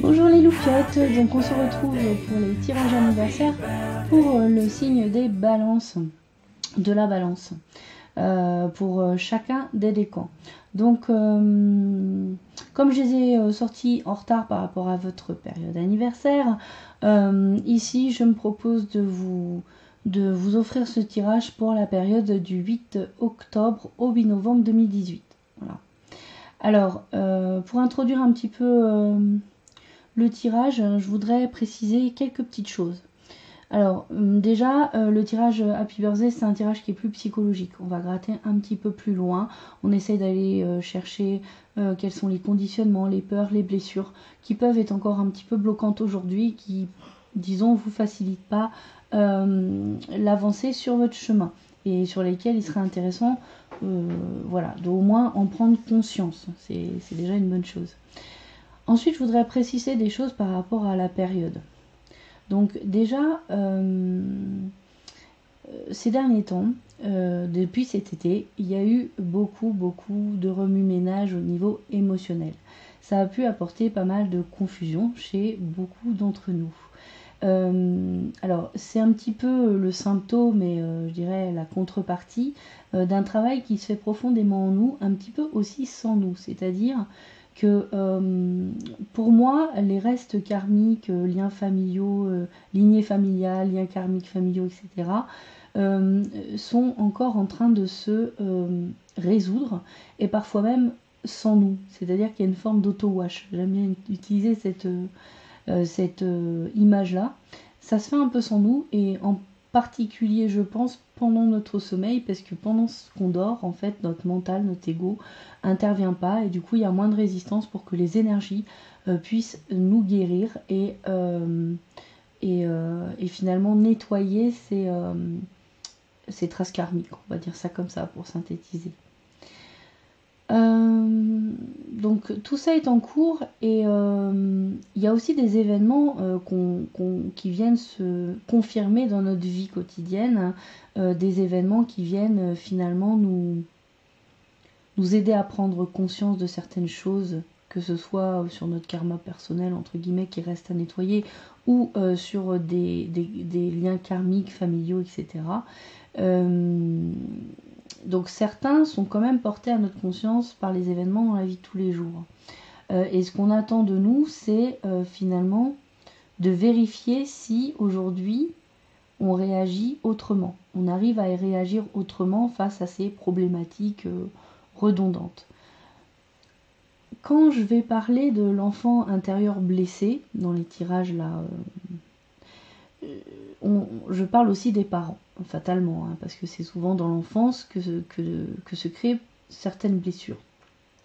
Bonjour les loupiottes, donc on se retrouve pour les tirages anniversaires pour le signe des balances, de la balance, pour chacun des décans. Donc comme je les ai sortis en retard par rapport à votre période anniversaire, ici je me propose de vous offrir ce tirage pour la période du 8 octobre au 8 novembre 2018. Voilà. Alors, pour introduire un petit peu le tirage, je voudrais préciser quelques petites choses. Alors, déjà, le tirage Happy Birthday, c'est un tirage qui est plus psychologique. On va gratter un petit peu plus loin. On essaye d'aller chercher quels sont les conditionnements, les peurs, les blessures qui peuvent être encore un petit peu bloquantes aujourd'hui, qui, disons, vous facilitent pas l'avancée sur votre chemin et sur lesquels il serait intéressant voilà, de au moins en prendre conscience. C'est déjà une bonne chose. Ensuite, je voudrais préciser des choses par rapport à la période. Donc déjà, ces derniers temps, depuis cet été, il y a eu beaucoup de remue-ménage au niveau émotionnel. Ça a pu apporter pas mal de confusion chez beaucoup d'entre nous. Alors, c'est un petit peu le symptôme et je dirais la contrepartie d'un travail qui se fait profondément en nous, un petit peu aussi sans nous. C'est-à-dire que pour moi, les restes karmiques, liens familiaux, lignées familiales, liens karmiques familiaux, etc., sont encore en train de se résoudre et parfois même sans nous. C'est-à-dire qu'il y a une forme d'auto-wash. J'aime bien utiliser cette image-là. Ça se fait un peu sans nous et en particulier, je pense, pendant notre sommeil, parce que pendant qu'on dort, en fait, notre mental, notre ego intervient pas et du coup, il y a moins de résistance pour que les énergies puissent nous guérir et finalement nettoyer ces traces karmiques, on va dire ça comme ça pour synthétiser. Donc tout ça est en cours et il y a aussi des événements qui viennent se confirmer dans notre vie quotidienne, des événements qui viennent finalement nous aider à prendre conscience de certaines choses, que ce soit sur notre karma personnel entre guillemets qui reste à nettoyer ou sur des liens karmiques, familiaux, etc. Donc certains sont quand même portés à notre conscience par les événements dans la vie de tous les jours. Et ce qu'on attend de nous, c'est finalement de vérifier si aujourd'hui on réagit autrement. On arrive à réagir autrement face à ces problématiques redondantes. Quand je vais parler de l'enfant intérieur blessé, dans les tirages là, je parle aussi des parents, fatalement, hein, parce que c'est souvent dans l'enfance que se créent certaines blessures.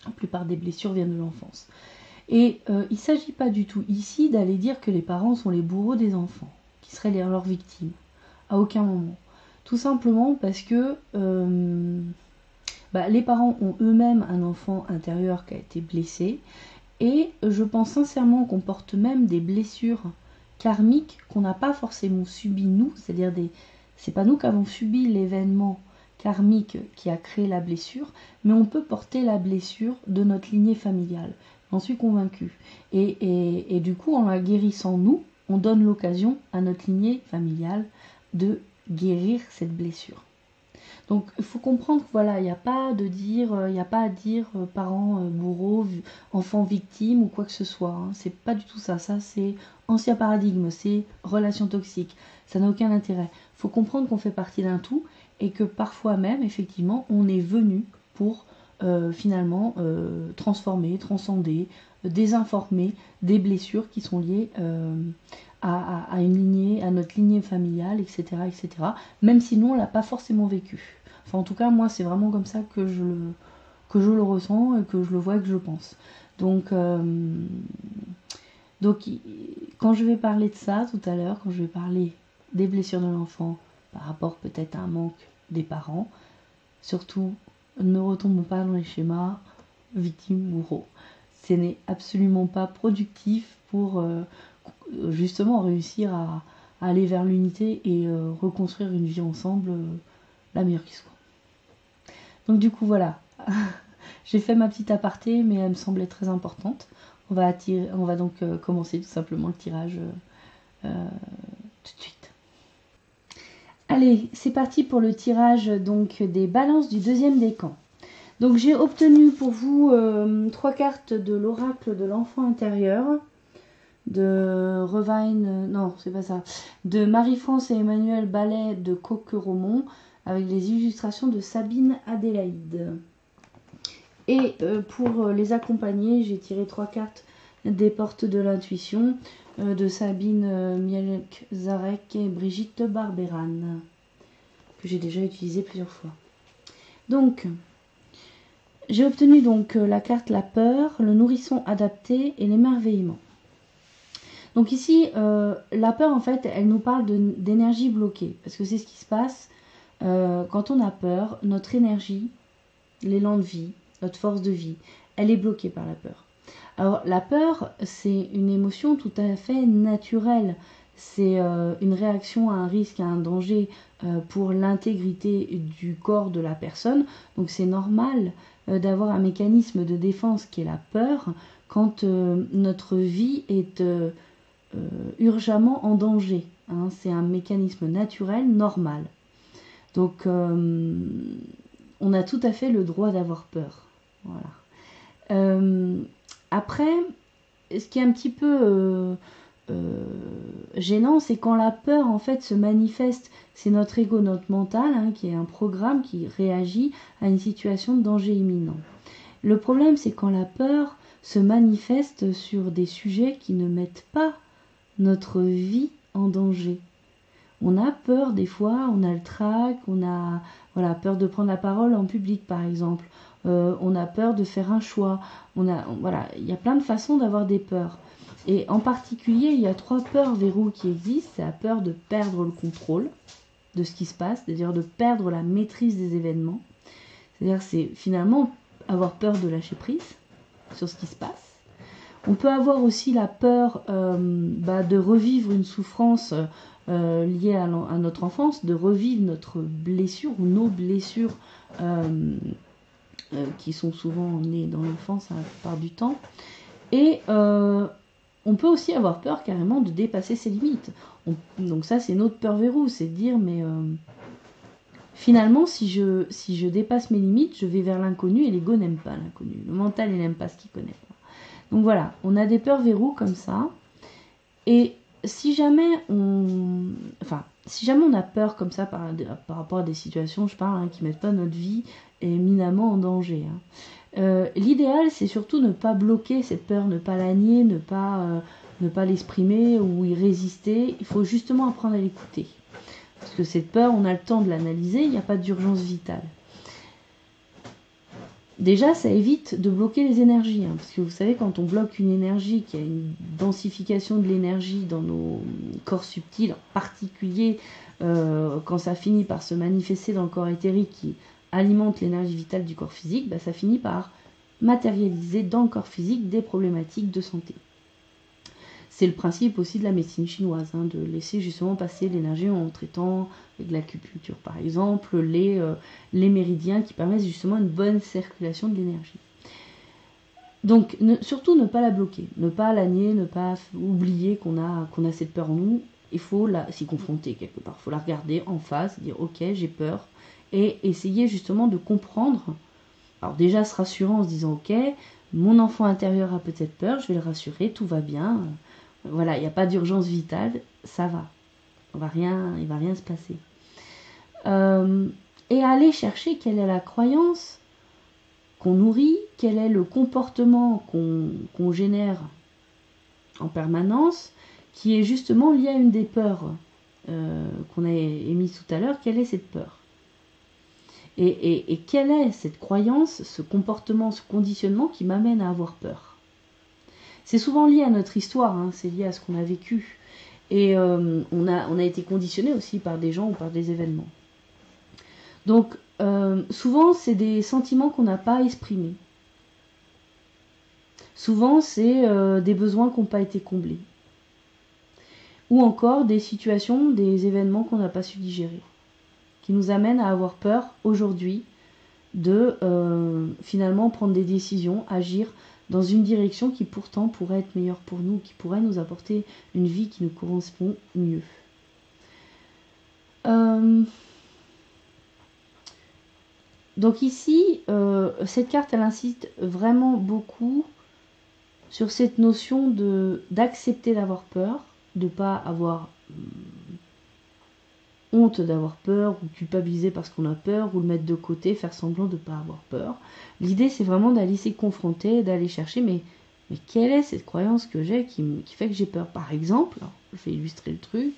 La plupart des blessures viennent de l'enfance. Et il ne s'agit pas du tout ici d'aller dire que les parents sont les bourreaux des enfants, qui seraient leurs victimes. À aucun moment. Tout simplement parce que les parents ont eux-mêmes un enfant intérieur qui a été blessé, et je pense sincèrement qu'on porte même des blessures karmiques qu'on n'a pas forcément subies nous, c'est-à-dire c'est pas nous qui avons subi l'événement karmique qui a créé la blessure, mais on peut porter la blessure de notre lignée familiale. J'en suis convaincue. Et du coup, en la guérissant nous, on donne l'occasion à notre lignée familiale de guérir cette blessure. Donc il faut comprendre que voilà, il n'y a pas à dire parents bourreaux, enfants victimes ou quoi que ce soit. Hein. C'est pas du tout ça. Ça c'est ancien paradigme, c'est relation toxique. Ça n'a aucun intérêt. Il faut comprendre qu'on fait partie d'un tout et que parfois même, effectivement, on est venu pour finalement transformer, transcender, désinformer des blessures qui sont liées à une lignée, à notre lignée familiale, etc., etc. Même si nous on l'a pas forcément vécu. Enfin, en tout cas, moi, c'est vraiment comme ça que je le ressens et que je le vois et que je pense. Donc, quand je vais parler de ça tout à l'heure, quand je vais parler des blessures de l'enfant par rapport peut-être à un manque des parents, surtout, ne retombons pas dans les schémas victime-bourreau. Ce n'est absolument pas productif pour justement réussir à aller vers l'unité et reconstruire une vie ensemble la meilleure qui soit. Donc du coup voilà, j'ai fait ma petite aparté mais elle me semblait très importante. On va donc commencer tout simplement le tirage tout de suite. Allez, c'est parti pour le tirage donc des balances du deuxième décan. Donc j'ai obtenu pour vous 3 cartes de l'oracle de l'enfant intérieur, de Revine, non c'est pas ça, de Marie-France et Emmanuel Ballet de Coqueromont, avec les illustrations de Sabine Adélaïde. Et pour les accompagner, j'ai tiré 3 cartes des portes de l'intuition de Sabine Mielek-Zarek et Brigitte Barberan, que j'ai déjà utilisé plusieurs fois. Donc, j'ai obtenu donc la carte la peur, le nourrisson adapté et l'émerveillement. Donc ici, la peur, en fait, elle nous parle d'énergie bloquée, parce que c'est ce qui se passe quand on a peur. Notre énergie, l'élan de vie, notre force de vie, elle est bloquée par la peur. Alors la peur, c'est une émotion tout à fait naturelle. C'est une réaction à un risque, à un danger pour l'intégrité du corps de la personne. Donc c'est normal d'avoir un mécanisme de défense qui est la peur quand notre vie est urgemment en danger. Hein. C'est un mécanisme naturel, normal. Donc on a tout à fait le droit d'avoir peur. Voilà. Après, ce qui est un petit peu gênant, c'est quand la peur en fait se manifeste. C'est notre ego, notre mental, hein, qui est un programme qui réagit à une situation de danger imminent. Le problème, c'est quand la peur se manifeste sur des sujets qui ne mettent pas notre vie en danger. On a peur des fois, on a le trac, on a peur de prendre la parole en public par exemple. On a peur de faire un choix. Il y a plein de façons d'avoir des peurs. Et en particulier, il y a 3 peurs verrous qui existent. C'est la peur de perdre le contrôle de ce qui se passe, c'est-à-dire de perdre la maîtrise des événements. C'est-à-dire c'est finalement avoir peur de lâcher prise sur ce qui se passe. On peut avoir aussi la peur de revivre une souffrance liée à notre enfance, de revivre notre blessure ou nos blessures qui sont souvent nées dans l'enfance la plupart du temps. Et on peut aussi avoir peur carrément de dépasser ses limites. Donc ça, c'est notre peur verrou, c'est de dire, mais finalement, si je dépasse mes limites, je vais vers l'inconnu, et l'ego n'aime pas l'inconnu. Le mental, il n'aime pas ce qu'il connaît pas. Donc voilà, on a des peurs verrous comme ça. Et si jamais on a peur comme ça par rapport à des situations, je parle, qui ne mettent pas notre vie éminemment en danger. L'idéal, c'est surtout ne pas bloquer cette peur, ne pas la nier, ne pas l'exprimer ou y résister. Il faut justement apprendre à l'écouter. Parce que cette peur, on a le temps de l'analyser, il n'y a pas d'urgence vitale. Déjà, ça évite de bloquer les énergies, parce que vous savez, quand on bloque une énergie, qu'il y a une densification de l'énergie dans nos corps subtils, en particulier quand ça finit par se manifester dans le corps éthérique qui alimente l'énergie vitale du corps physique, ça finit par matérialiser dans le corps physique des problématiques de santé. C'est le principe aussi de la médecine chinoise, de laisser justement passer l'énergie en traitant avec l'acupuncture par exemple, les méridiens qui permettent justement une bonne circulation de l'énergie. Donc surtout ne pas la bloquer, ne pas la nier, ne pas oublier qu'on a cette peur en nous. Il faut s'y confronter quelque part, il faut la regarder en face, dire ok j'ai peur, et essayer justement de comprendre. Alors déjà se rassurant en se disant ok, mon enfant intérieur a peut-être peur, je vais le rassurer, tout va bien. Voilà, il n'y a pas d'urgence vitale, ça va. Il va rien se passer. Et aller chercher quelle est la croyance qu'on nourrit, quel est le comportement qu'on génère en permanence, qui est justement lié à une des peurs qu'on a émises tout à l'heure. Quelle est cette peur ? Et quelle est cette croyance, ce comportement, ce conditionnement qui m'amène à avoir peur ? C'est souvent lié à notre histoire, c'est lié à ce qu'on a vécu. Et on a été conditionné aussi par des gens ou par des événements. Donc, souvent, c'est des sentiments qu'on n'a pas exprimés. Souvent, c'est des besoins qui n'ont pas été comblés. Ou encore des situations, des événements qu'on n'a pas su digérer. Qui nous amènent à avoir peur aujourd'hui de finalement prendre des décisions, agir dans une direction qui pourtant pourrait être meilleure pour nous, qui pourrait nous apporter une vie qui nous correspond mieux. Donc ici, cette carte, elle insiste vraiment beaucoup sur cette notion d'accepter d'avoir peur, de ne pas avoir honte d'avoir peur, ou culpabiliser parce qu'on a peur, ou le mettre de côté, faire semblant de ne pas avoir peur. L'idée, c'est vraiment d'aller s'y confronter, d'aller chercher, mais quelle est cette croyance que j'ai qui fait que j'ai peur? Par exemple, je vais illustrer le truc,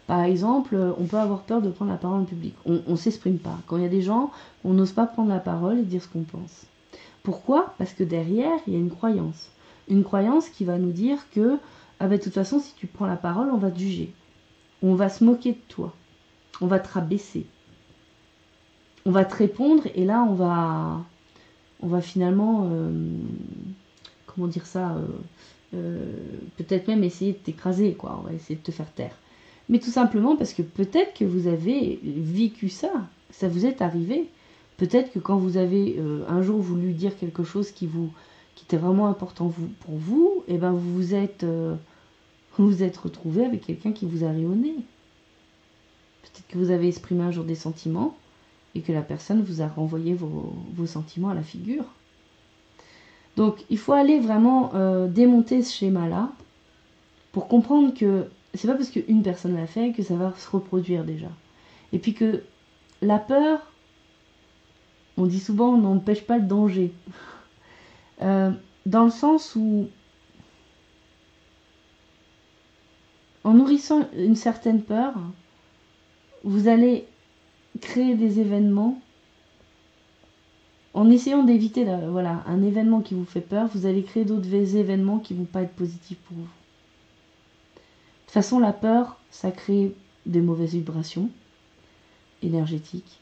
par exemple, on peut avoir peur de prendre la parole en public. On ne s'exprime pas. Quand il y a des gens, on n'ose pas prendre la parole et dire ce qu'on pense. Pourquoi? Parce que derrière, il y a une croyance. Une croyance qui va nous dire que, ah ben, de toute façon, si tu prends la parole, on va te juger. On va se moquer de toi. On va te rabaisser. On va te répondre et là, on va finalement, comment dire ça, peut-être même essayer de t'écraser, quoi. On va essayer de te faire taire. Mais tout simplement parce que peut-être que vous avez vécu ça, ça vous est arrivé. Peut-être que quand vous avez un jour voulu dire quelque chose qui était vraiment important pour vous, et ben vous vous êtes retrouvé avec quelqu'un qui vous a ri au nez. Peut-être que vous avez exprimé un jour des sentiments et que la personne vous a renvoyé vos sentiments à la figure. Donc il faut aller vraiment démonter ce schéma-là pour comprendre que c'est pas parce qu'une personne l'a fait que ça va se reproduire déjà. Et puis que la peur, on dit souvent, n'empêche pas le danger. Dans le sens où, en nourrissant une certaine peur, vous allez créer des événements. En essayant d'éviter un événement qui vous fait peur, vous allez créer d'autres événements qui ne vont pas être positifs pour vous. De toute façon, la peur, ça crée des mauvaises vibrations énergétiques.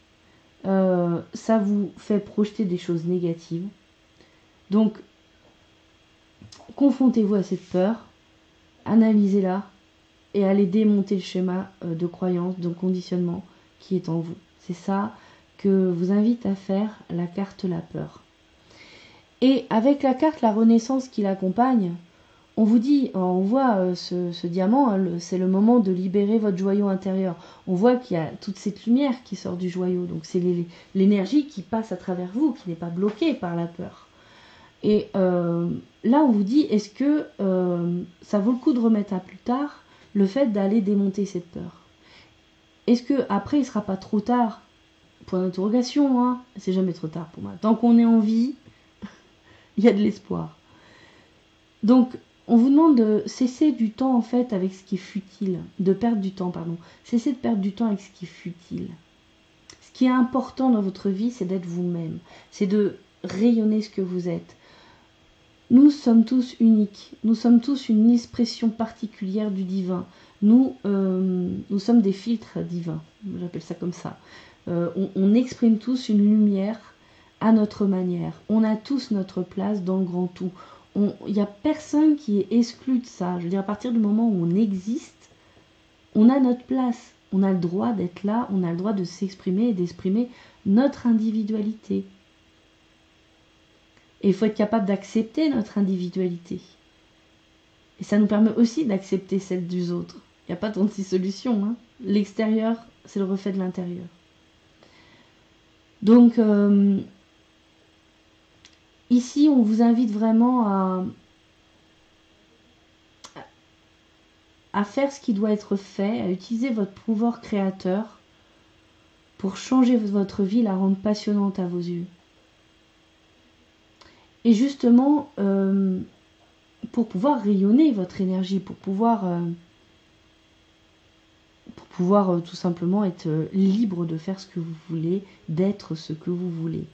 Ça vous fait projeter des choses négatives. Donc, confrontez-vous à cette peur, analysez-la et allez démonter le schéma de croyance, de conditionnement qui est en vous. C'est ça que vous invite à faire la carte la peur. Et avec la carte la renaissance qui l'accompagne, on vous dit, on voit ce diamant, c'est le moment de libérer votre joyau intérieur. On voit qu'il y a toute cette lumière qui sort du joyau, donc c'est l'énergie qui passe à travers vous, qui n'est pas bloquée par la peur. Et là, on vous dit, est-ce que ça vaut le coup de remettre à plus tard le fait d'aller démonter cette peur? Est-ce que après il ne sera pas trop tard? Point d'interrogation, hein. C'est jamais trop tard pour moi. Tant qu'on est en vie, il y a de l'espoir. Donc, on vous demande de cesser du temps en fait avec ce qui est futile, de perdre du temps, pardon. Cessez de perdre du temps avec ce qui est futile. Ce qui est important dans votre vie, c'est d'être vous-même. C'est de rayonner ce que vous êtes. Nous sommes tous uniques. Nous sommes tous une expression particulière du divin. Nous sommes des filtres divins. J'appelle ça comme ça. On exprime tous une lumière à notre manière. On a tous notre place dans le grand tout. Il n'y a personne qui est exclu de ça. Je veux dire, à partir du moment où on existe, on a notre place. On a le droit d'être là, on a le droit de s'exprimer et d'exprimer notre individualité. Et il faut être capable d'accepter notre individualité. Et ça nous permet aussi d'accepter celle des autres. Il n'y a pas 36 solutions. Hein. L'extérieur, c'est le reflet de l'intérieur. Donc, ici, on vous invite vraiment à faire ce qui doit être fait, à utiliser votre pouvoir créateur pour changer votre vie, la rendre passionnante à vos yeux. Et justement, pour pouvoir rayonner votre énergie, pour pouvoir tout simplement être libre de faire ce que vous voulez, d'être ce que vous voulez.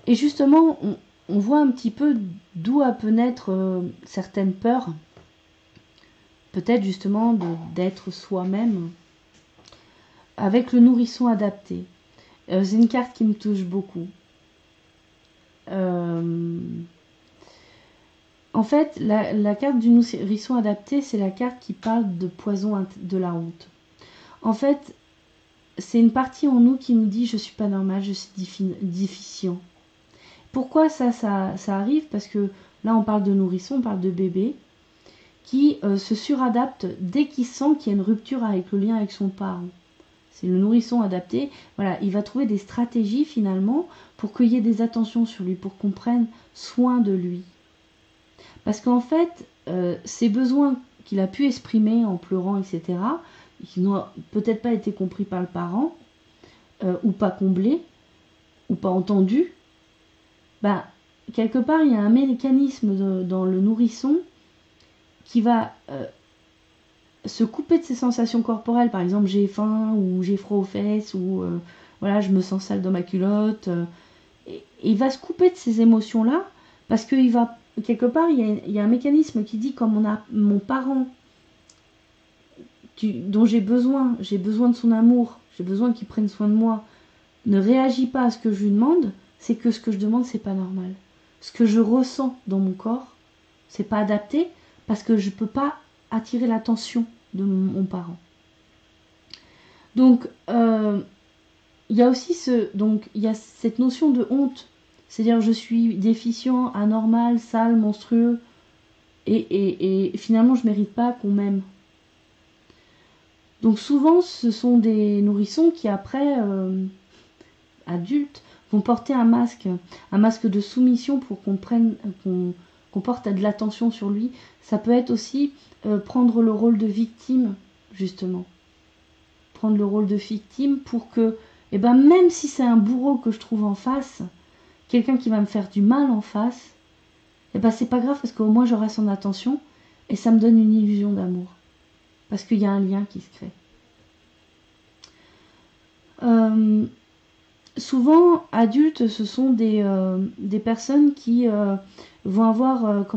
Et justement, on voit un petit peu d'où peut naître certaines peurs. Peut-être justement d'être soi-même avec le nourrisson adapté. C'est une carte qui me touche beaucoup. En fait, la carte du nourrisson adapté, c'est la carte qui parle de poison de la honte. En fait, c'est une partie en nous qui nous dit « je suis pas normal, je suis déficient ». Pourquoi ça arrive? Parce que Là, on parle de nourrisson, on parle de bébé, qui se suradapte dès qu'il sent qu'il y a une rupture avec le lien avec son parent. C'est le nourrisson adapté. Voilà, il va trouver des stratégies finalement pour qu'il y ait des attentions sur lui, pour qu'on prenne soin de lui. Parce qu'en fait, ces besoins qu'il a pu exprimer en pleurant, etc., qui n'ont peut-être pas été compris par le parent, ou pas comblés, ou pas entendus, bah, quelque part, il y a un mécanisme dans le nourrisson qui va se couper de ses sensations corporelles. Par exemple, j'ai faim, ou j'ai froid aux fesses, ou voilà, je me sens sale dans ma culotte. Et il va se couper de ces émotions-là, parce qu'il va, quelque part, il y a un mécanisme qui dit, comme on a mon parent dont j'ai besoin de son amour, j'ai besoin qu'il prenne soin de moi, ne réagit pas à ce que je lui demande, c'est que ce que je demande, c'est pas normal. Ce que je ressens dans mon corps, c'est pas adapté, parce que je peux pas attirer l'attention de mon parent. Donc, il y a aussi il y a cette notion de honte, c'est-à-dire je suis déficient, anormal, sale, monstrueux, et finalement je mérite pas qu'on m'aime. Donc souvent, ce sont des nourrissons qui après, adultes, vont porter un masque de soumission pour qu'on porte de l'attention sur lui. Ça peut être aussi prendre le rôle de victime, justement. Prendre le rôle de victime pour que, même si c'est un bourreau que je trouve en face, quelqu'un qui va me faire du mal en face, c'est pas grave parce qu'au moins j'aurai son attention et ça me donne une illusion d'amour. Parce qu'il y a un lien qui se crée. Souvent, adultes, ce sont des personnes qui vont avoir,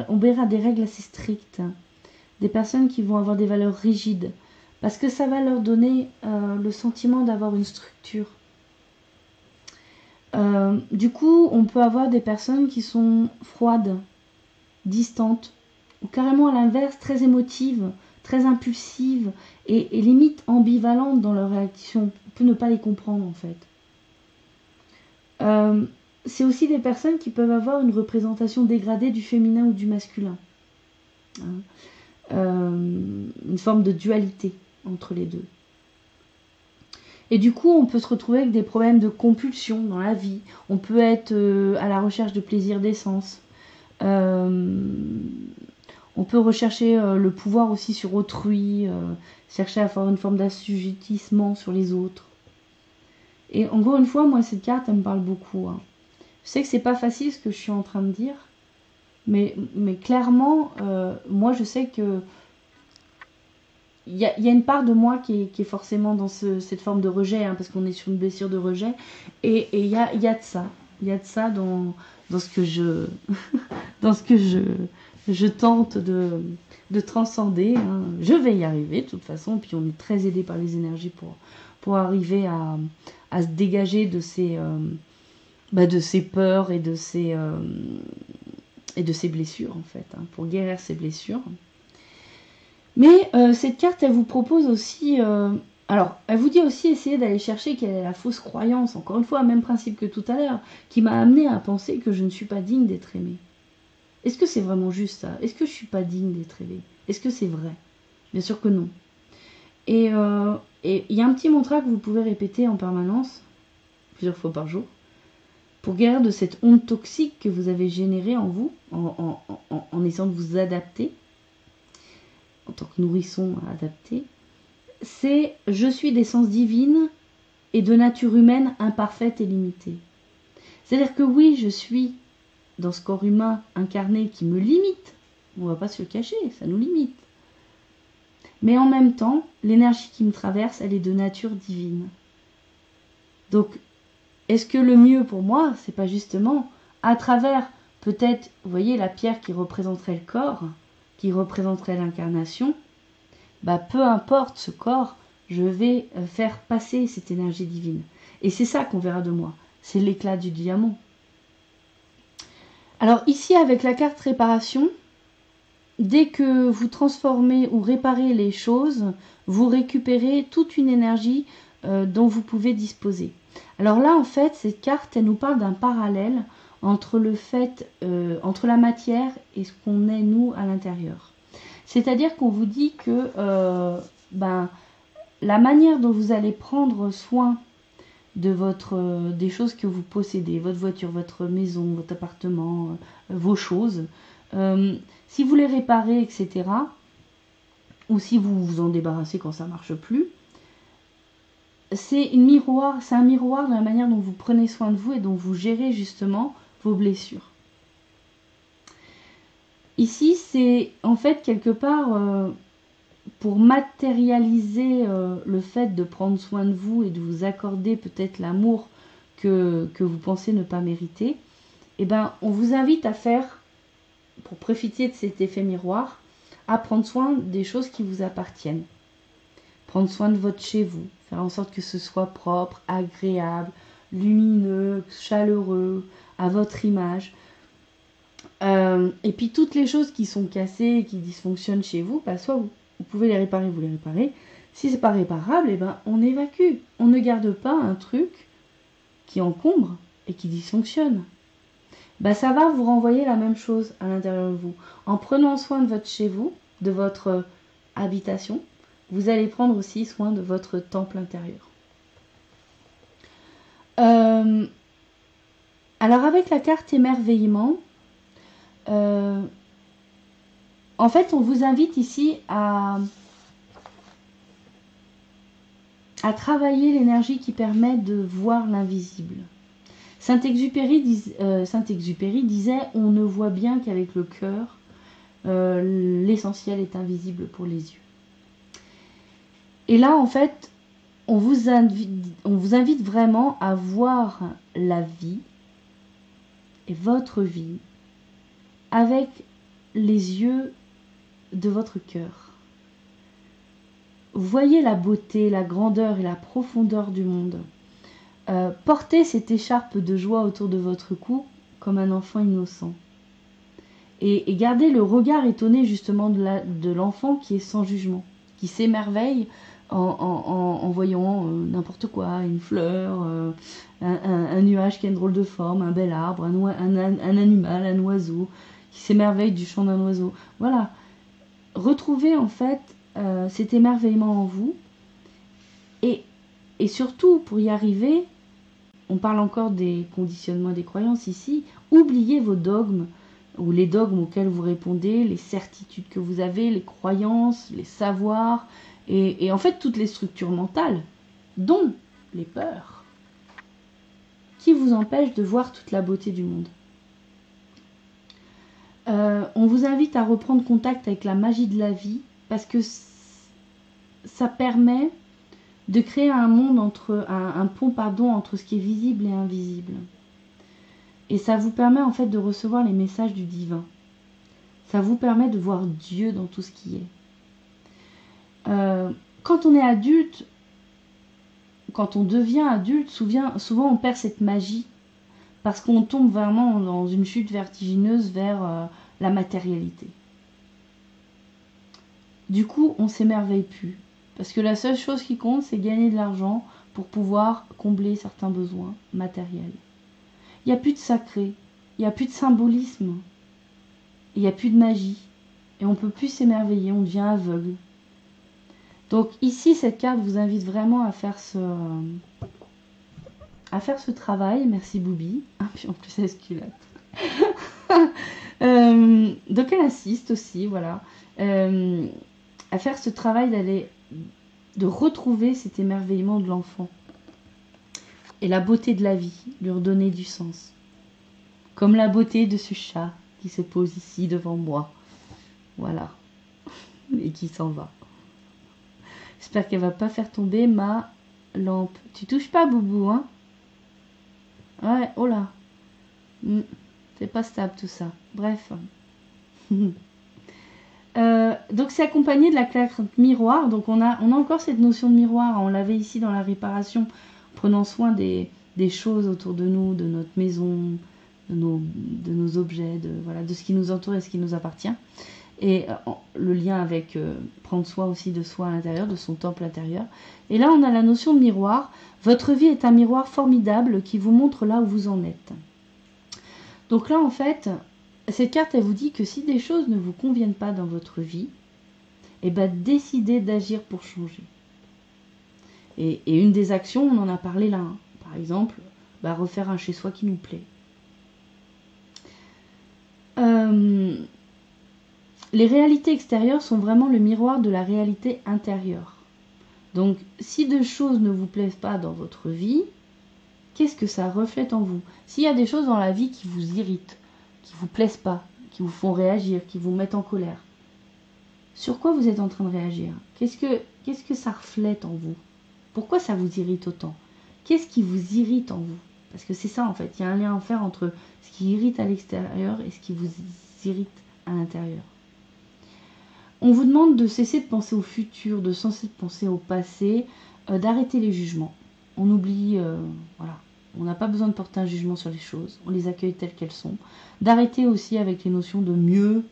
on verra des règles assez strictes. Des personnes qui vont avoir des valeurs rigides. Parce que ça va leur donner le sentiment d'avoir une structure. Du coup, on peut avoir des personnes qui sont froides, distantes, ou carrément à l'inverse, très émotives, très impulsives et limite ambivalentes dans leur réaction. On peut ne pas les comprendre en fait. C'est aussi des personnes qui peuvent avoir une représentation dégradée du féminin ou du masculin. Une forme de dualité entre les deux. Et du coup, on peut se retrouver avec des problèmes de compulsion dans la vie. On peut être à la recherche de plaisir d'essence. On peut rechercher le pouvoir aussi sur autrui, chercher à avoir une forme d'assujettissement sur les autres. Et encore une fois, moi, cette carte, elle me parle beaucoup. Je sais que c'est pas facile ce que je suis en train de dire, mais clairement, moi, je sais que il y a une part de moi qui est forcément dans cette forme de rejet, parce qu'on est sur une blessure de rejet, et il y a de ça. Il y a de ça dans ce que je dans ce que je tente de transcender. Je vais y arriver de toute façon, puis on est très aidé par les énergies pour arriver à se dégager de ces peurs et de ces blessures en fait, pour guérir ces blessures. Mais cette carte, elle vous propose aussi, elle vous dit aussi essayer d'aller chercher quelle est la fausse croyance, encore une fois, même principe que tout à l'heure, qui m'a amené à penser que je ne suis pas digne d'être aimée. Est-ce que c'est vraiment juste ça? Est-ce que je suis pas digne d'être aimée? Est-ce que c'est vrai? Bien sûr que non. Et il y a un petit mantra que vous pouvez répéter en permanence, plusieurs fois par jour, pour guérir de cette onde toxique que vous avez générée en vous, en essayant de vous adapter, en tant que nourrisson adapté, c'est « Je suis d'essence divine et de nature humaine imparfaite et limitée ». C'est-à-dire que oui, je suis dans ce corps humain incarné qui me limite. On ne va pas se le cacher, ça nous limite. Mais en même temps, l'énergie qui me traverse, elle est de nature divine. Donc, est-ce que le mieux pour moi, c'est pas justement à travers, peut-être, vous voyez, la pierre qui représenterait le corps, qui représenterait l'incarnation, peu importe ce corps, je vais faire passer cette énergie divine. Et c'est ça qu'on verra de moi. C'est l'éclat du diamant. Alors ici, avec la carte réparation, dès que vous transformez ou réparez les choses, vous récupérez toute une énergie dont vous pouvez disposer. Alors là, en fait, cette carte, elle nous parle d'un parallèle entre le fait, entre la matière et ce qu'on est nous à l'intérieur. C'est-à-dire qu'on vous dit que la manière dont vous allez prendre soin de des choses que vous possédez, votre voiture, votre maison, votre appartement, vos choses, si vous les réparez, etc., ou si vous vous en débarrassez quand ça marche plus, c'est un miroir de la manière dont vous prenez soin de vous et dont vous gérez justement vos blessures. Ici, c'est en fait quelque part pour matérialiser le fait de prendre soin de vous et de vous accorder peut-être l'amour que vous pensez ne pas mériter. Eh ben, on vous invite à faire, pour profiter de cet effet miroir, à prendre soin des choses qui vous appartiennent. Prendre soin de votre chez vous, faire en sorte que ce soit propre, agréable, lumineux, chaleureux, à votre image. Et puis toutes les choses qui sont cassées, qui dysfonctionnent chez vous, soit vous pouvez les réparer, vous les réparez. Si c'est pas réparable, eh ben, on évacue. On ne garde pas un truc qui encombre et qui dysfonctionne. Ça va vous renvoyer la même chose à l'intérieur de vous. En prenant soin de votre chez vous, de votre habitation, vous allez prendre aussi soin de votre temple intérieur. Alors avec la carte émerveillement, en fait on vous invite ici à travailler l'énergie qui permet de voir l'invisible. Saint-Exupéry disait « On ne voit bien qu'avec le cœur, l'essentiel est invisible pour les yeux ». Et là, en fait, on vous invite vraiment à voir la vie et votre vie avec les yeux de votre cœur. Voyez la beauté, la grandeur et la profondeur du monde. Portez cette écharpe de joie autour de votre cou comme un enfant innocent. Et gardez le regard étonné justement de l'enfant qui est sans jugement, qui s'émerveille en voyant n'importe quoi, une fleur, un nuage qui a une drôle de forme, un bel arbre, un animal, un oiseau, qui s'émerveille du chant d'un oiseau. Voilà. Retrouvez en fait cet émerveillement en vous. Et surtout, pour y arriver, on parle encore des conditionnements, des croyances ici, oubliez vos dogmes, ou les dogmes auxquels vous répondez, les certitudes que vous avez, les croyances, les savoirs, et en fait toutes les structures mentales, dont les peurs, qui vous empêchent de voir toute la beauté du monde. On vous invite à reprendre contact avec la magie de la vie, parce que ça permet de créer un monde un pont entre ce qui est visible et invisible. Et ça vous permet en fait de recevoir les messages du divin. Ça vous permet de voir Dieu dans tout ce qui est. Quand on est adulte, quand on devient adulte, souvent on perd cette magie parce qu'on tombe vraiment dans une chute vertigineuse vers la matérialité. Du coup, on s'émerveille plus. Parce que la seule chose qui compte, c'est gagner de l'argent pour pouvoir combler certains besoins matériels. Il n'y a plus de sacré, il n'y a plus de symbolisme, il n'y a plus de magie. Et on ne peut plus s'émerveiller, on devient aveugle. Donc ici, cette carte vous invite vraiment à faire ce travail. Merci Boubi. Ah, puis en plus, elle est culotte. Donc elle assiste aussi, voilà. À faire ce travail de retrouver cet émerveillement de l'enfant et la beauté de la vie, lui redonner du sens. Comme la beauté de ce chat qui se pose ici devant moi. Voilà. Et qui s'en va. J'espère qu'elle va pas faire tomber ma lampe. Tu touches pas, Boubou, hein? Ouais, oh là. C'est pas stable tout ça. Bref. Donc c'est accompagné de la carte miroir. Donc on a encore cette notion de miroir. On l'avait ici dans la réparation, prenant soin des choses autour de nous, de notre maison, de nos objets, de ce qui nous entoure et ce qui nous appartient. Et le lien avec prendre soin aussi de soi à l'intérieur, de son temple intérieur. Et là on a la notion de miroir. Votre vie est un miroir formidable qui vous montre là où vous en êtes. Donc là, en fait, cette carte, elle vous dit que si des choses ne vous conviennent pas dans votre vie, eh ben, décidez d'agir pour changer. Et une des actions, on en a parlé là. Hein. Par exemple, bah, refaire un chez-soi qui nous plaît. Les réalités extérieures sont vraiment le miroir de la réalité intérieure. Donc, si deux choses ne vous plaisent pas dans votre vie, qu'est-ce que ça reflète en vous? S'il y a des choses dans la vie qui vous irritent, qui vous plaisent pas, qui vous font réagir, qui vous mettent en colère, sur quoi vous êtes en train de réagir? Qu'est-ce que ça reflète en vous? Pourquoi ça vous irrite autant? Qu'est-ce qui vous irrite en vous? Parce que c'est ça en fait, il y a un lien à faire entre ce qui irrite à l'extérieur et ce qui vous irrite à l'intérieur. On vous demande de cesser de penser au futur, de cesser de penser au passé, d'arrêter les jugements. On oublie, voilà, on n'a pas besoin de porter un jugement sur les choses, on les accueille telles qu'elles sont. D'arrêter aussi avec les notions de mieux,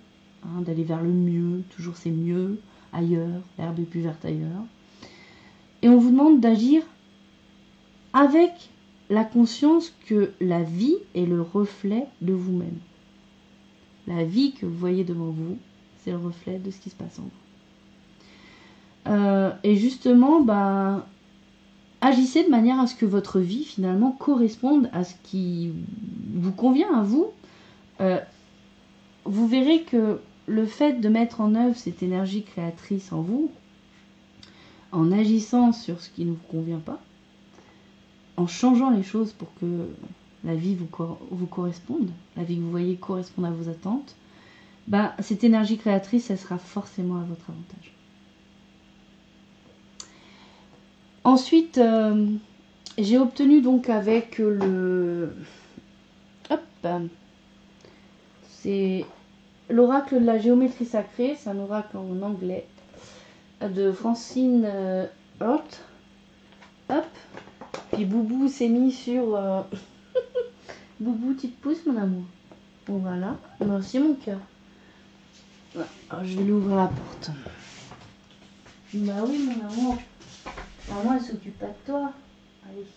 hein, d'aller vers le mieux, toujours c'est mieux, ailleurs, l'herbe est plus verte ailleurs. Et on vous demande d'agir avec la conscience que la vie est le reflet de vous-même. La vie que vous voyez devant vous, c'est le reflet de ce qui se passe en vous. Et justement, bah, agissez de manière à ce que votre vie, finalement, corresponde à ce qui vous convient à vous. Vous verrez que le fait de mettre en œuvre cette énergie créatrice en vous, en agissant sur ce qui ne vous convient pas, en changeant les choses pour que la vie vous corresponde, la vie que vous voyez corresponde à vos attentes, bah, cette énergie créatrice, elle sera forcément à votre avantage. Ensuite, j'ai obtenu donc avec le... Hop, c'est l'oracle de la géométrie sacrée, c'est un oracle en anglais, de Francine Hort. Hop, puis Boubou s'est mis sur... Boubou, tu te pousses mon amour. Bon voilà, merci mon cœur. Alors, je vais lui ouvrir la porte. Bah oui mon amour. Maman elle s'occupe pas de toi. Allez.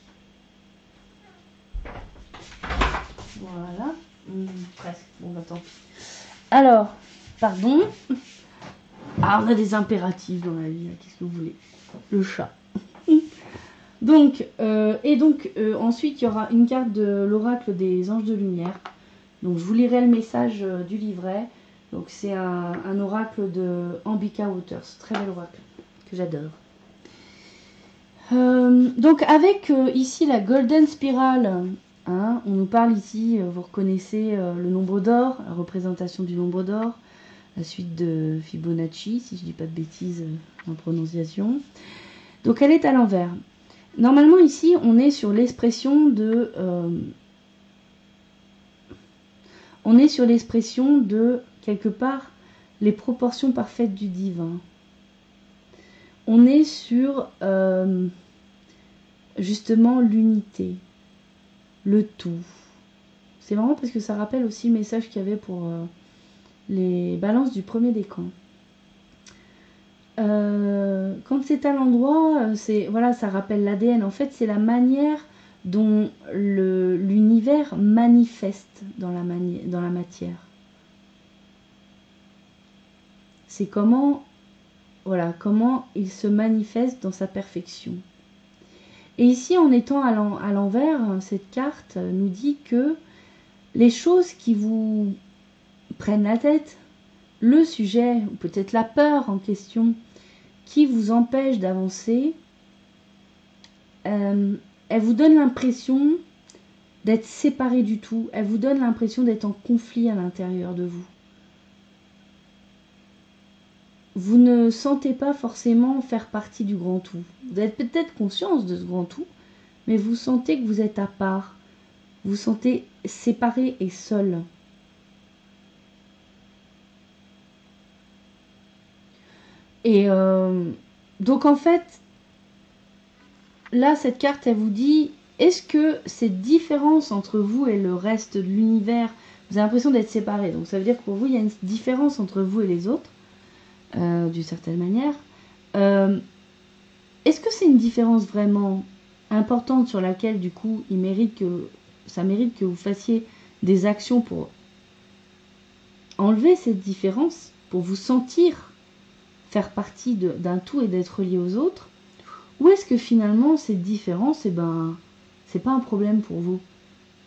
Voilà. Presque. Bon bah tant pis. Alors, pardon. Ah, on a des impératifs dans la vie. Qu'est-ce que vous voulez? Le chat. Donc, ensuite, il y aura une carte de l'oracle des anges de lumière. Donc, je vous lirai le message du livret. Donc, c'est un oracle de Ambika Waters. Très bel oracle, que j'adore. Donc, avec ici la Golden Spiral, hein, on nous parle ici, vous reconnaissez le nombre d'or, la représentation du nombre d'or, la suite de Fibonacci, si je ne dis pas de bêtises en prononciation. Donc, elle est à l'envers. Normalement, ici, on est sur l'expression de... quelque part, les proportions parfaites du divin. On est sur, justement, l'unité, le tout. C'est marrant parce que ça rappelle aussi le message qu'il y avait pour les balances du premier décan. Quand c'est à l'endroit, voilà, ça rappelle l'ADN. En fait, c'est la manière dont l'univers manifeste dans la matière. C'est comment il se manifeste dans sa perfection. Et ici, en étant à l'envers, cette carte nous dit que les choses qui vous prennent la tête, le sujet, ou peut-être la peur en question, qui vous empêche d'avancer, elle vous donne l'impression d'être séparé du tout. Elle vous donne l'impression d'être en conflit à l'intérieur de vous. Vous ne sentez pas forcément faire partie du grand tout. Vous avez peut-être conscience de ce grand tout, mais vous sentez que vous êtes à part. Vous vous sentez séparé et seul. Et donc en fait, là, cette carte, elle vous dit, est-ce que cette différence entre vous et le reste de l'univers, vous avez l'impression d'être séparés. Donc ça veut dire que pour vous, il y a une différence entre vous et les autres, d'une certaine manière. Est-ce que c'est une différence vraiment importante sur laquelle, du coup, ça mérite que vous fassiez des actions pour enlever cette différence, pour vous sentir faire partie d'un tout et d'être lié aux autres? Ou est-ce que finalement cette différence, c'est pas un problème pour vous?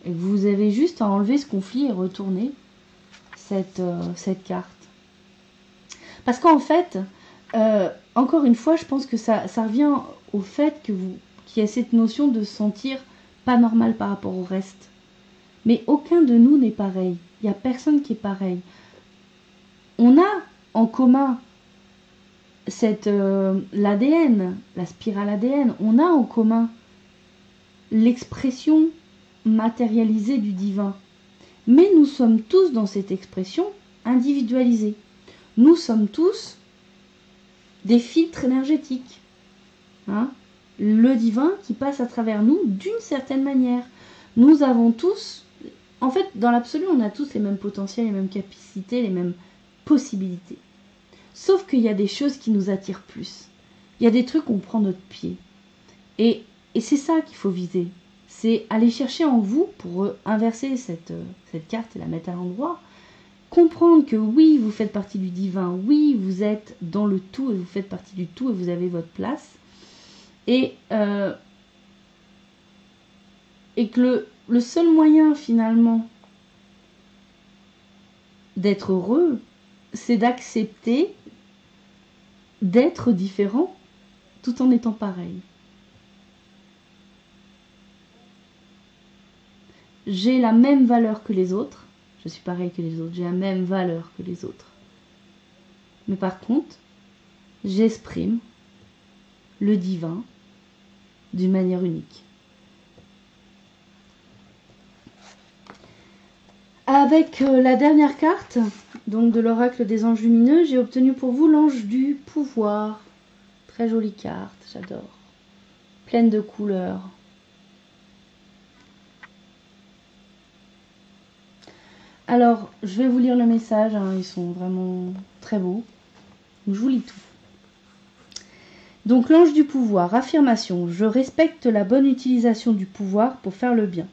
Et que vous avez juste à enlever ce conflit et retourner cette carte. Parce qu'en fait, encore une fois, je pense que ça revient au fait qu'il y a cette notion de se sentir pas normal par rapport au reste. Mais aucun de nous n'est pareil. Il n'y a personne qui est pareil. On a en commun l'ADN, la spirale ADN. On a en commun l'expression matérialisée du divin. Mais nous sommes tous dans cette expression individualisée. Nous sommes tous des filtres énergétiques. Hein? Le divin qui passe à travers nous d'une certaine manière. Nous avons tous, en fait, dans l'absolu, on a tous les mêmes potentiels, les mêmes capacités, les mêmes possibilités. Sauf qu'il y a des choses qui nous attirent plus. Il y a des trucs où on prend notre pied. Et c'est ça qu'il faut viser. C'est aller chercher en vous, pour inverser cette carte et la mettre à l'endroit, comprendre que oui, vous faites partie du divin, oui, vous êtes dans le tout et vous faites partie du tout et vous avez votre place. Et que le seul moyen finalement d'être heureux, c'est d'accepter d'être différent tout en étant pareil. J'ai la même valeur que les autres, je suis pareil que les autres, j'ai la même valeur que les autres. Mais par contre, j'exprime le divin d'une manière unique. Avec la dernière carte, donc de l'oracle des anges lumineux, j'ai obtenu pour vous l'ange du pouvoir. Très jolie carte, j'adore. Pleine de couleurs. Alors, je vais vous lire le message, hein, ils sont vraiment très beaux. Je vous lis tout. Donc l'ange du pouvoir, affirmation, je respecte la bonne utilisation du pouvoir pour faire le bien.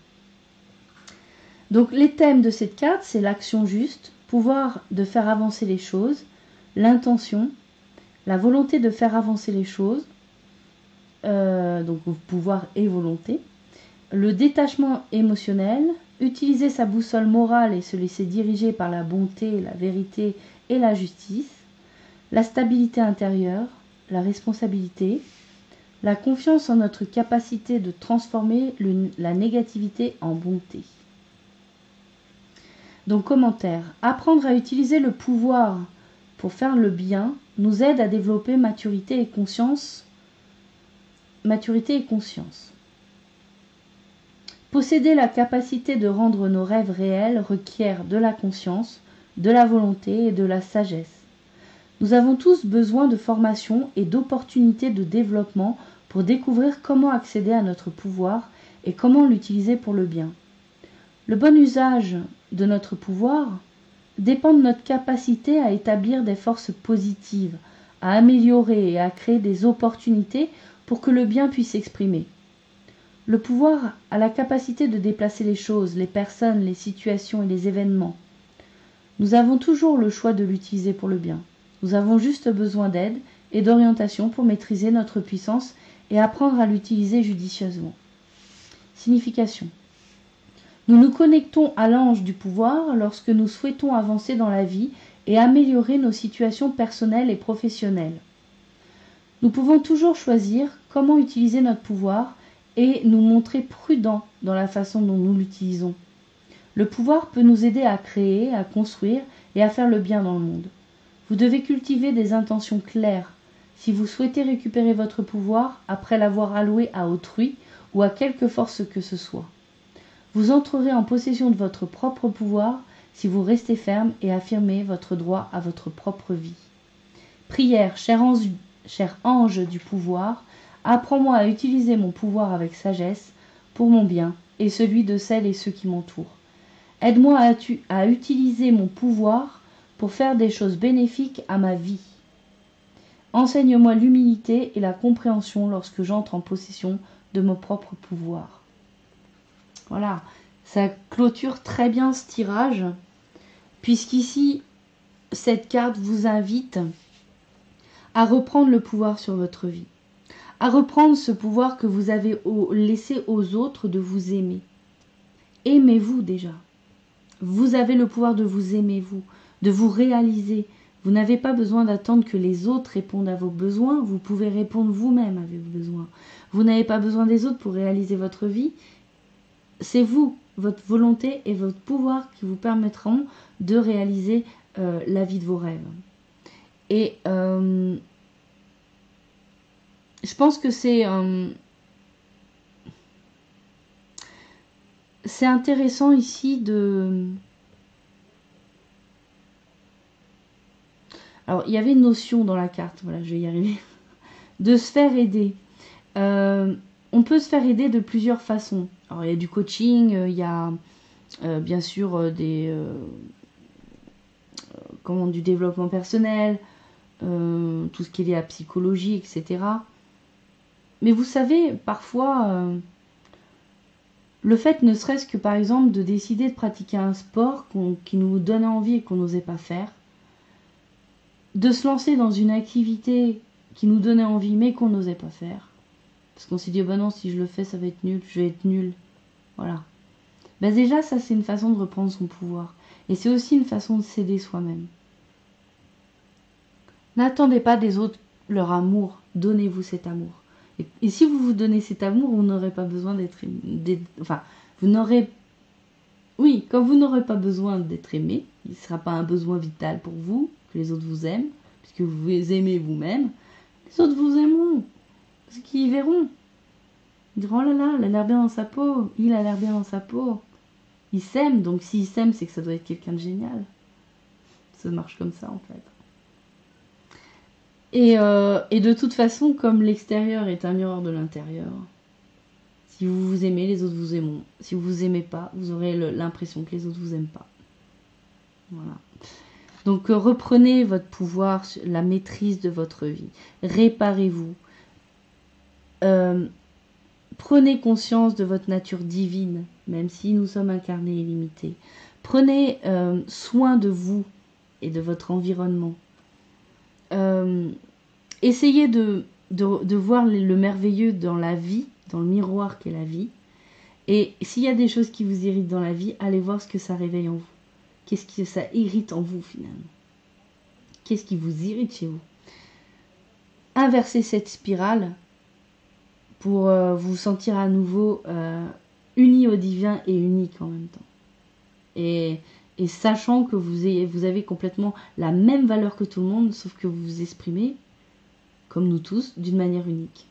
Donc les thèmes de cette carte, c'est l'action juste, pouvoir de faire avancer les choses, l'intention, la volonté de faire avancer les choses, donc pouvoir et volonté, le détachement émotionnel, utiliser sa boussole morale et se laisser diriger par la bonté, la vérité et la justice, la stabilité intérieure, la responsabilité, la confiance en notre capacité de transformer la négativité en bonté. Donc commentaire, apprendre à utiliser le pouvoir pour faire le bien nous aide à développer maturité et conscience. Posséder la capacité de rendre nos rêves réels requiert de la conscience, de la volonté et de la sagesse. Nous avons tous besoin de formation et d'opportunités de développement pour découvrir comment accéder à notre pouvoir et comment l'utiliser pour le bien. Le bon usage de notre pouvoir dépend de notre capacité à établir des forces positives, à améliorer et à créer des opportunités pour que le bien puisse s'exprimer. Le pouvoir a la capacité de déplacer les choses, les personnes, les situations et les événements. Nous avons toujours le choix de l'utiliser pour le bien. Nous avons juste besoin d'aide et d'orientation pour maîtriser notre puissance et apprendre à l'utiliser judicieusement. Signification. Nous nous connectons à l'ange du pouvoir lorsque nous souhaitons avancer dans la vie et améliorer nos situations personnelles et professionnelles. Nous pouvons toujours choisir comment utiliser notre pouvoir et nous montrer prudents dans la façon dont nous l'utilisons. Le pouvoir peut nous aider à créer, à construire et à faire le bien dans le monde. Vous devez cultiver des intentions claires. Si vous souhaitez récupérer votre pouvoir après l'avoir alloué à autrui ou à quelque force que ce soit. Vous entrerez en possession de votre propre pouvoir si vous restez ferme et affirmez votre droit à votre propre vie. Prière, cher ange du pouvoir, apprends-moi à utiliser mon pouvoir avec sagesse pour mon bien et celui de celles et ceux qui m'entourent. Aide-moi à utiliser mon pouvoir pour faire des choses bénéfiques à ma vie. Enseigne-moi l'humilité et la compréhension lorsque j'entre en possession de mon propre pouvoir. Voilà, Ça clôture très bien ce tirage, puisqu'ici, cette carte vous invite à reprendre le pouvoir sur votre vie, à reprendre ce pouvoir que vous avez laissé aux autres de vous aimer. Aimez-vous déjà. Vous avez le pouvoir de vous aimer, vous, de vous réaliser. Vous n'avez pas besoin d'attendre que les autres répondent à vos besoins. Vous pouvez répondre vous-même à vos besoins. Vous n'avez pas besoin des autres pour réaliser votre vie. C'est vous, votre volonté et votre pouvoir qui vous permettront de réaliser la vie de vos rêves. Et je pense que c'est intéressant ici de... Alors, il y avait une notion dans la carte, voilà, je vais y arriver, de se faire aider. On peut se faire aider de plusieurs façons. Alors, il y a du coaching, il y a bien sûr du développement personnel, tout ce qui est lié à la psychologie, etc. Mais vous savez, parfois, le fait ne serait-ce que par exemple de décider de pratiquer un sport qui nous donne envie et qu'on n'osait pas faire, de se lancer dans une activité qui nous donnait envie mais qu'on n'osait pas faire, parce qu'on s'est dit, oh ben non, si je le fais, ça va être nul, je vais être nul. Voilà. Ben déjà, ça, c'est une façon de reprendre son pouvoir. Et c'est aussi une façon de s'aider soi-même. N'attendez pas des autres leur amour. Donnez-vous cet amour. Et si vous vous donnez cet amour, vous n'aurez pas besoin d'être... Enfin, vous n'aurez... Oui, quand vous n'aurez pas besoin d'être aimé, il ne sera pas un besoin vital pour vous, que les autres vous aiment, puisque vous vous aimez vous-même, les autres vous aimeront. Parce qu'ils verront. Ils diront, oh là là, elle a l'air bien dans sa peau, il a l'air bien dans sa peau. Ils s'aiment, donc s'ils s'aiment, c'est que ça doit être quelqu'un de génial. Ça marche comme ça, en fait. Et de toute façon, comme l'extérieur est un miroir de l'intérieur, si vous vous aimez, les autres vous aimeront. Si vous vous aimez pas, vous aurez l'impression que les autres vous aiment pas. Voilà. Donc reprenez votre pouvoir, la maîtrise de votre vie. Réparez-vous. Prenez conscience de votre nature divine, même si nous sommes incarnés et limités. Prenez soin de vous et de votre environnement. Essayez de voir le merveilleux dans la vie, dans le miroir qu'est la vie. Et s'il y a des choses qui vous irritent dans la vie, allez voir ce que ça réveille en vous. Qu'est-ce que ça irrite en vous finalement? Qu'est-ce qui vous irrite chez vous? Inversez cette spirale pour vous sentir à nouveau unis au divin et unique en même temps. Et sachant que vous avez complètement la même valeur que tout le monde, sauf que vous vous exprimez, comme nous tous, d'une manière unique.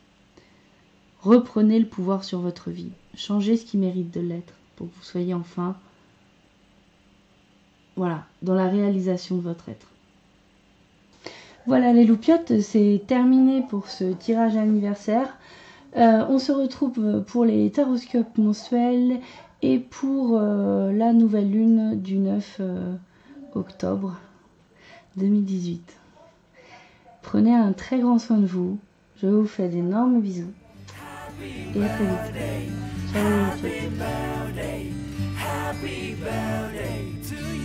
Reprenez le pouvoir sur votre vie. Changez ce qui mérite de l'être pour que vous soyez enfin, voilà, dans la réalisation de votre être. Voilà les loupiottes, c'est terminé pour ce tirage anniversaire. On se retrouve pour les taroscopes mensuels et pour la nouvelle lune du 9 octobre 2018. Prenez un très grand soin de vous. Je vous fais d'énormes bisous. Et à très vite. Ciao les loupiottes.